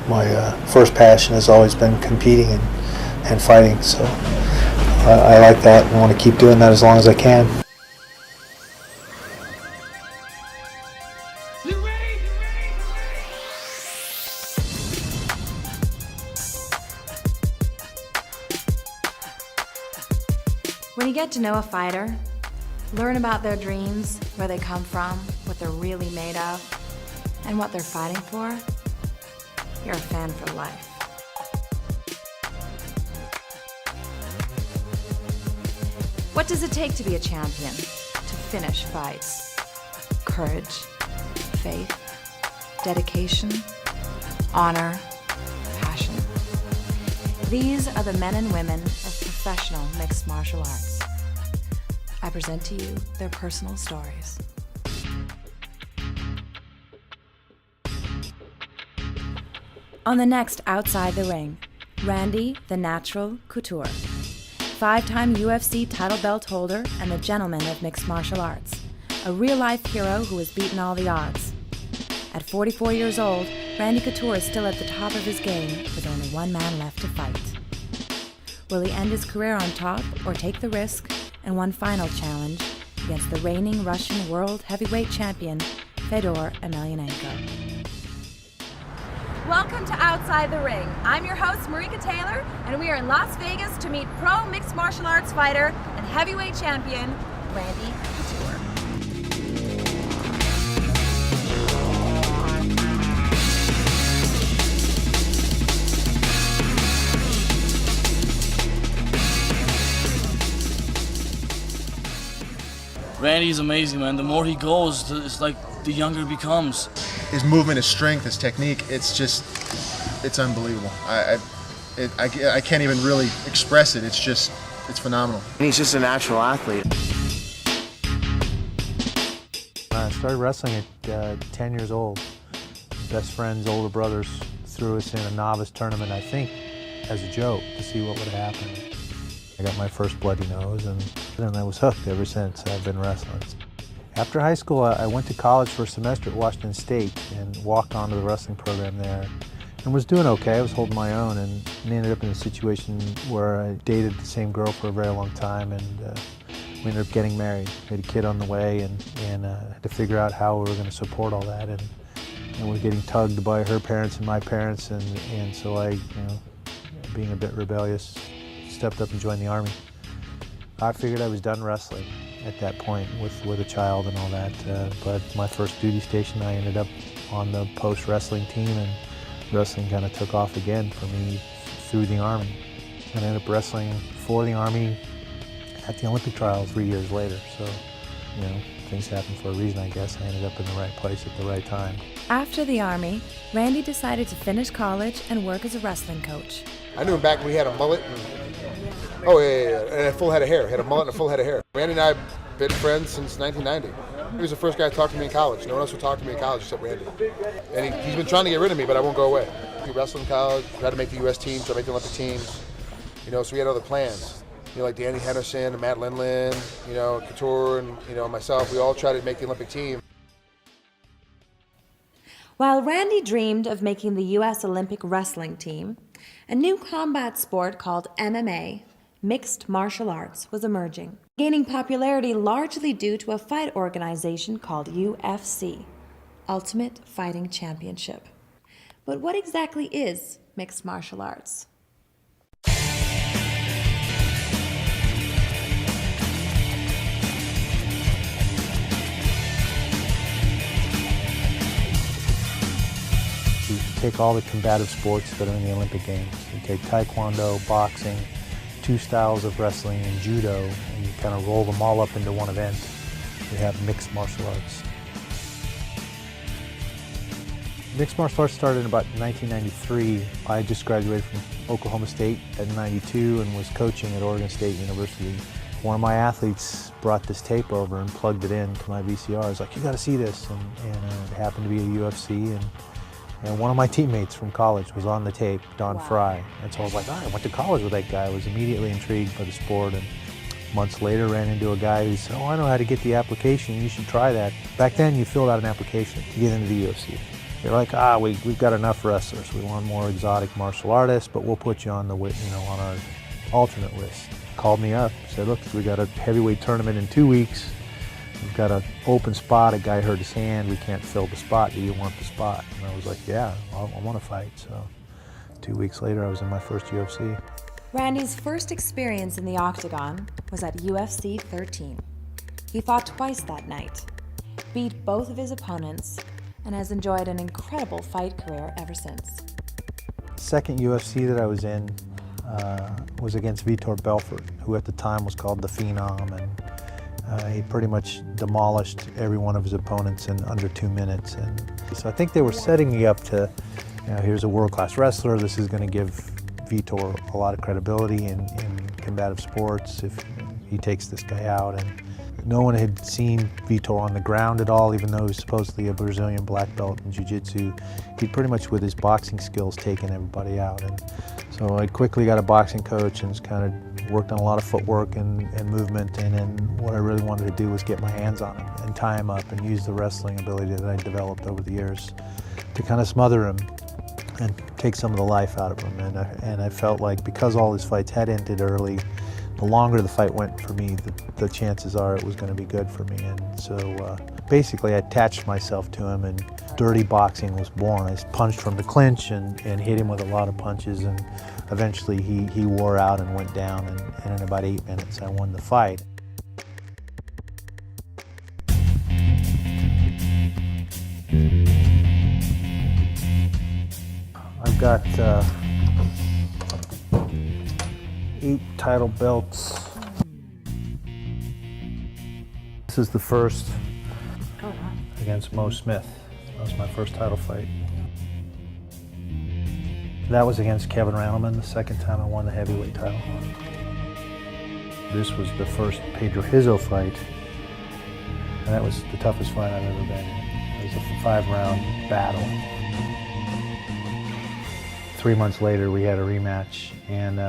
my first passion has always been competing and fighting, so I like that and want to keep doing that as long as I can. When you get to know a fighter, learn about their dreams, where they come from, what they're really made of, and what they're fighting for, you're a fan for life. What does it take to be a champion? To finish fights? Courage, faith, dedication, honor, passion. These are the men and women of professional mixed martial arts. I present to you their personal stories. On the next Outside the Ring, Randy the Natural Couture, 5-time UFC title belt holder and the gentleman of mixed martial arts, a real-life hero who has beaten all the odds. At 44 years old, Randy Couture is still at the top of his game with only one man left to fight. Will he end his career on top or take the risk and one final challenge against the reigning Russian world heavyweight champion, Fedor Emelianenko? Welcome to Outside the Ring. I'm your host, Marika Taylor, and we are in Las Vegas to meet pro mixed martial arts fighter and heavyweight champion, Randy Couture. Randy's amazing, man. The more he goes, it's like the younger he becomes. His movement, his strength, his technique, it's unbelievable. I can't even really express it. It's phenomenal. And he's just a natural athlete. I started wrestling at 10 years old. Best friends, older brothers threw us in a novice tournament, I think, as a joke to see what would happen. I got my first bloody nose, and I was hooked ever since. I've been wrestling. After high school, I went to college for a semester at Washington State and walked onto the wrestling program there and was doing okay. I was holding my own and ended up in a situation where I dated the same girl for a very long time, and we ended up getting married. We had a kid on the way, and had to figure out how we were going to support all that. And we were getting tugged by her parents and my parents, and so I, being a bit rebellious, stepped up and joined the Army. I figured I was done wrestling at that point with a child and all that, but my first duty station, I ended up on the post-wrestling team, and wrestling kind of took off again for me through the Army. And I ended up wrestling for the Army at the Olympic trials 3 years later, so things happen for a reason, I guess. I ended up in the right place at the right time. After the Army, Randy decided to finish college and work as a wrestling coach. I knew him back when he had a mullet and a full head of hair. He had a mullet and a full head of hair. Randy and I have been friends since 1990. He was the first guy to talk to me in college. No one else would talk to me in college except Randy. And he's been trying to get rid of me, but I won't go away. He wrestled in college, tried to make the U.S. team, tried to make the Olympic teams. So we had other plans. Like Danny Henderson and Matt Lindland, Couture and, myself, we all tried to make the Olympic team. While Randy dreamed of making the U.S. Olympic wrestling team, a new combat sport called MMA, mixed martial arts, was emerging, gaining popularity largely due to a fight organization called UFC, Ultimate Fighting Championship. But what exactly is mixed martial arts? You take all the combative sports that are in the Olympic Games. You take Taekwondo, boxing, 2 styles of wrestling, and judo, and you kind of roll them all up into one event. You have mixed martial arts. Mixed martial arts started in about 1993. I just graduated from Oklahoma State in '92 and was coaching at Oregon State University. One of my athletes brought this tape over and plugged it in to my VCR. I was like, "You got to see this," and it happened to be a UFC. And one of my teammates from college was on the tape, Don Fry. And so I was like, I went to college with that guy. I was immediately intrigued by the sport, and months later ran into a guy who said, I know how to get the application, you should try that. Back then you filled out an application to get into the UFC. They're like, we've got enough wrestlers. We want more exotic martial artists, but we'll put you on the, on our alternate list. Called me up, said, look, we got a heavyweight tournament in 2 weeks. We've got an open spot. A guy hurt his hand. We can't fill the spot. Do you want the spot? And I was like, yeah, I want to fight. So 2 weeks later, I was in my first UFC. Randy's first experience in the octagon was at UFC 13. He fought twice that night, beat both of his opponents, and has enjoyed an incredible fight career ever since. Second UFC that I was in was against Vitor Belfort, who at the time was called the Phenom, and he pretty much demolished every one of his opponents in under 2 minutes. And so I think they were setting me up to, here's a world-class wrestler. This is going to give Vitor a lot of credibility in combative sports if he takes this guy out. And no one had seen Vitor on the ground at all, even though he was supposedly a Brazilian black belt in jiu-jitsu. He'd pretty much, with his boxing skills, taken everybody out. And so I quickly got a boxing coach and kind of worked on a lot of footwork and movement. And then what I really wanted to do was get my hands on him and tie him up and use the wrestling ability that I developed over the years to kind of smother him and take some of the life out of him. And I felt like because all his fights had ended early, the longer the fight went for me, the chances are it was going to be good for me. And so basically I attached myself to him, and dirty boxing was born. I punched from the clinch and hit him with a lot of punches, and eventually he wore out and went down, and in about 8 minutes I won the fight. I've got 8 title belts. This is the first against Mo Smith. That was my first title fight. That was against Kevin Randleman, the second time I won the heavyweight title. This was the first Pedro Hizzo fight, and that was the toughest fight I've ever been in. It was a 5-round battle. 3 months later, we had a rematch, and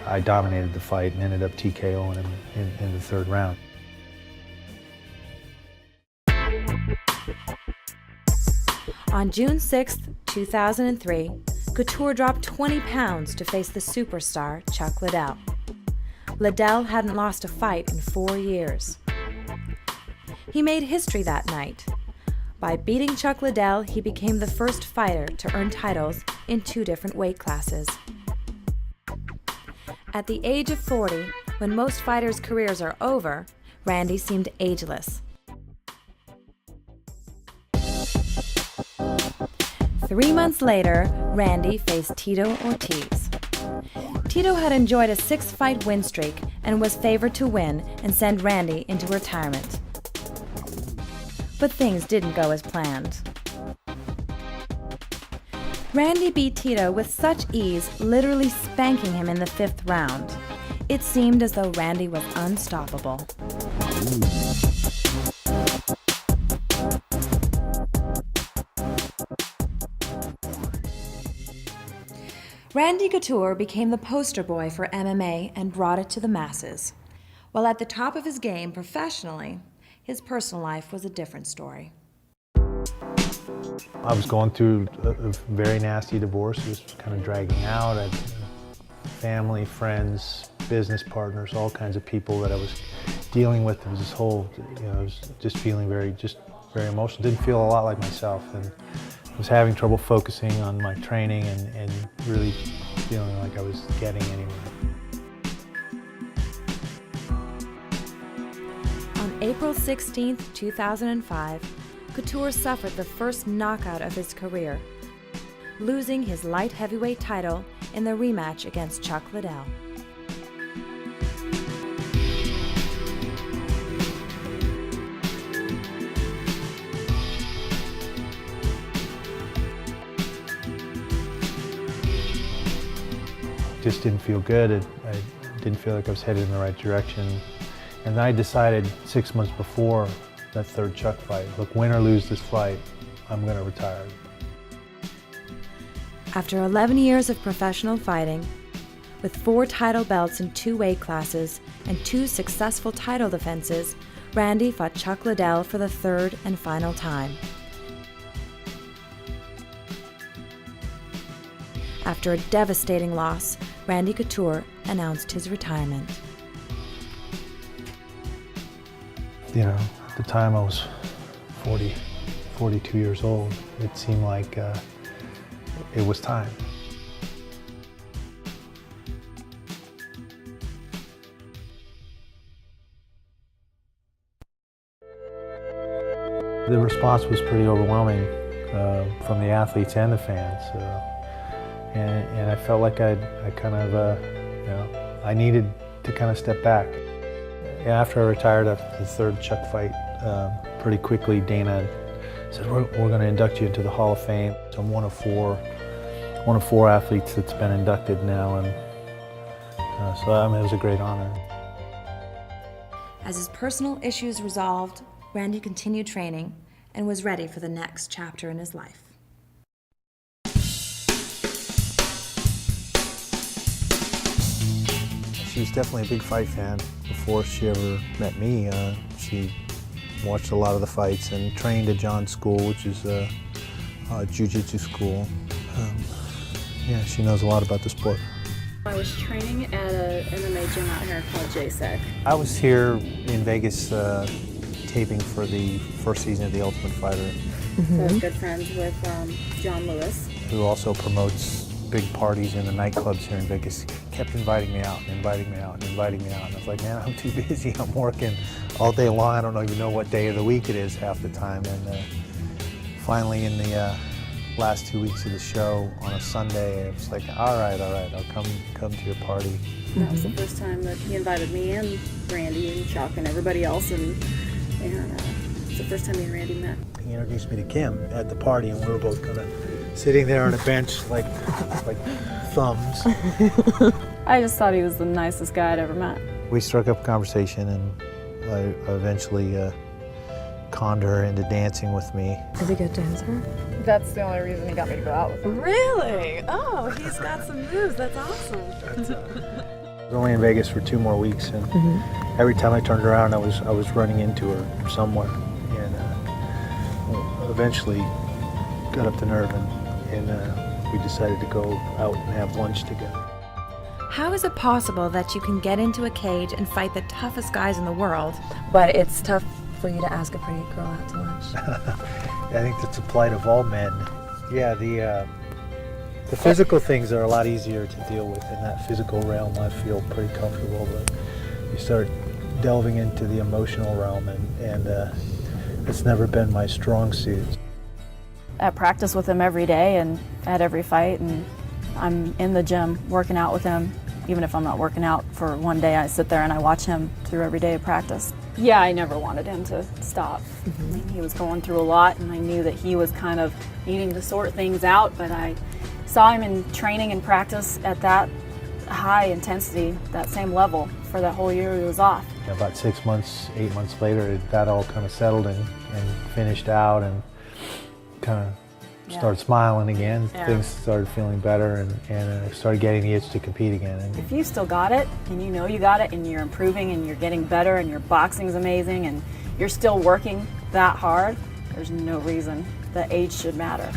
I dominated the fight and ended up TKOing him in the 3rd round. On June 6, 2003, Couture dropped 20 pounds to face the superstar Chuck Liddell. Liddell hadn't lost a fight in 4 years. He made history that night. By beating Chuck Liddell, he became the first fighter to earn titles in 2 different weight classes. At the age of 40, when most fighters' careers are over, Randy seemed ageless. 3 months later, Randy faced Tito Ortiz. Tito had enjoyed a 6-fight win streak and was favored to win and send Randy into retirement. But things didn't go as planned. Randy beat Tito with such ease, literally spanking him in the 5th round. It seemed as though Randy was unstoppable. Randy Couture became the poster boy for MMA and brought it to the masses. While at the top of his game professionally, his personal life was a different story. I was going through a very nasty divorce. It was kind of dragging out. I had family, friends, business partners, all kinds of people that I was dealing with. It was this whole, I was just feeling very emotional. Didn't feel a lot like myself, and was having trouble focusing on my training and really feeling like I was getting anywhere. On April 16, 2005, Couture suffered the first knockout of his career, losing his light heavyweight title in the rematch against Chuck Liddell. Just didn't feel good. I didn't feel like I was headed in the right direction. And I decided 6 months before that 3rd Chuck fight, look, win or lose this fight, I'm going to retire. After 11 years of professional fighting, with 4 title belts in 2 weight classes and 2 successful title defenses, Randy fought Chuck Liddell for the 3rd and final time. After a devastating loss, Randy Couture announced his retirement. You know, at the time I was 42 years old. It seemed like it was time. The response was pretty overwhelming from the athletes and the fans, and I felt like I kind of, you know, I needed to kind of step back. After I retired after the third Chuck fight, pretty quickly Dana said, we're going to induct you into the Hall of Fame. So I'm one of four athletes that's been inducted now, and so I mean, it was a great honor. As his personal issues resolved, Randy continued training and was ready for the next chapter in his life. She was definitely a big fight fan before she ever met me. She watched a lot of the fights and trained at John's school, which is a jiu-jitsu school. Yeah, she knows a lot about the sport. I was training at an MMA gym out here called JSEC. I was here in Vegas taping for the first season of The Ultimate Fighter. So I was good friends with John Lewis, who also promotes big parties in the nightclubs here in Vegas. He kept inviting me out and inviting me out and inviting me out. And I was like, man, I'm too busy. I'm working all day long. I don't even know what day of the week it is half the time. And finally, in the last 2 weeks of the show on a Sunday, I was like, all right, I'll come to your party. That was the first time that he invited me and Randy and Chuck and everybody else, and it's the first time me and Randy met. He introduced me to Kim at the party, and we were both kind of sitting there on a bench like thumbs. I just thought he was the nicest guy I'd ever met. We struck up a conversation, and I eventually conned her into dancing with me. Is he a good dancer? That's the only reason he got me to go out with him. Really? Oh, he's got some moves. That's awesome. I was only in Vegas for 2 more weeks, and every time I turned around, I was running into her somewhere, and eventually got up the nerve, and we decided to go out and have lunch together. How is it possible that you can get into a cage and fight the toughest guys in the world, but it's tough for you to ask a pretty girl out to lunch? I think that's the plight of all men. Yeah, the physical things are a lot easier to deal with in that physical realm. I feel pretty comfortable, but you start delving into the emotional realm, and it's never been my strong suit. I practice with him every day and at every fight, and I'm in the gym working out with him. Even if I'm not working out for one day, I sit there and I watch him through every day of practice. Yeah, I never wanted him to stop. I mean, he was going through a lot, and I knew that he was kind of needing to sort things out, but I saw him in training and practice at that high intensity, that same level, for that whole year he was off. About 6 months, 8 months later, that all kind of settled and finished out, and kind of started smiling again. Yeah. Things started feeling better, and I started getting the itch to compete again. And If you still got it, and you know you got it, and you're improving, and you're getting better, and your boxing's amazing, and you're still working that hard, there's no reason that age should matter.